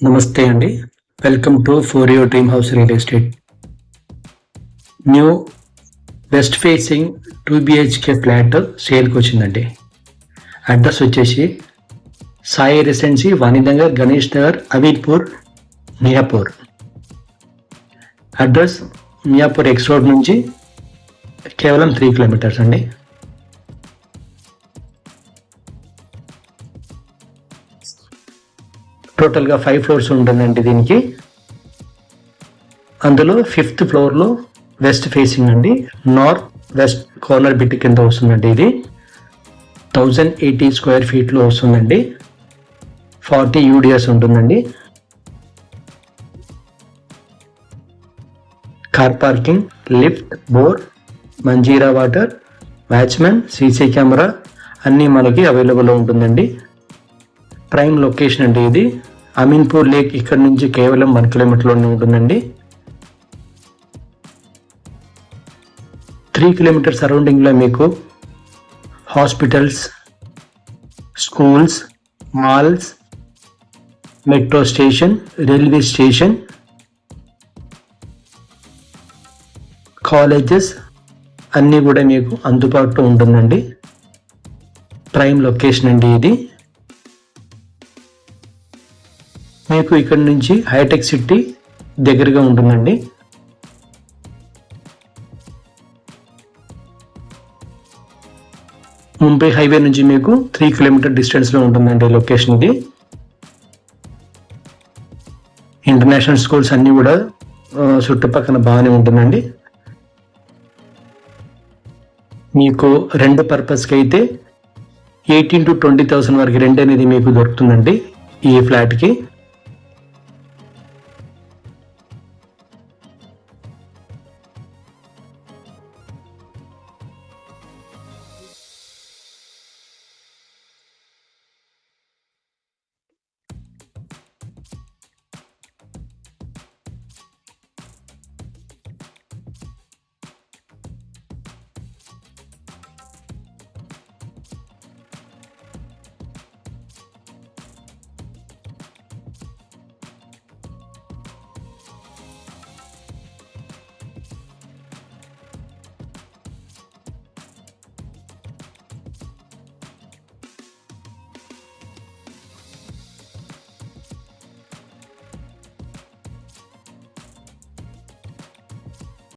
నమస్తే అండి. Welcome to for your dream house real estate. New west facing 2 BHK flat సేల్కి వచ్చిందండి. Address వచ్చేసి Sai residency, Vani Nagar, Ganesh Nagar, Ameerpur, Miyapur. Address Miyapur X road నుంచి కేవలం 3 కిలోమీటర్స్ అండి. టోటల్గా 5 ఫ్లోర్స్ ఉంటుందండి దీనికి. అందులో 5th ఫ్లోర్లో వెస్ట్ ఫేసింగ్ అండి, నార్త్ వెస్ట్ కార్నర్ బిట్ కింద వస్తుందండి. ఇది 1080 స్క్వేర్ ఫీట్లో వస్తుందండి. 40 UDS ఉంటుందండి. Car parking, lift, bore, Manjira water, watchmen, CC camera అన్నీ మనకి అవైలబుల్లో ఉంటుందండి. ప్రైమ్ లొకేషన్ అండి ఇది. అమీన్పూర్ లేక్ ఇక్కడ నుంచి కేవలం 1 కిలోమీటర్లోనే ఉంటుందండి. 3 కిలోమీటర్ సరౌండింగ్లో మీకు hospitals, schools, malls, metro station, railway station, colleges అన్నీ కూడా మీకు అందుబాటులో ఉంటుందండి. ప్రైమ్ లొకేషన్ అండి ఇది. మీకు ఇక్కడ నుంచి హైటెక్ సిటీ దగ్గరగా ఉంటుందండి. ముంబై హైవే నుంచి మీకు 3 కిలోమీటర్ డిస్టెన్స్లో ఉంటుందండి లొకేషన్ ఇది. ఇంటర్నేషనల్ స్కూల్స్ అన్నీ కూడా చుట్టుపక్కల బాగానే ఉంటుందండి. మీకు రెంట్ పర్పస్కి అయితే 18,000 to 20,000 వరకు రెంట్ అనేది మీకు దొరుకుతుందండి ఈ ఫ్లాట్కి.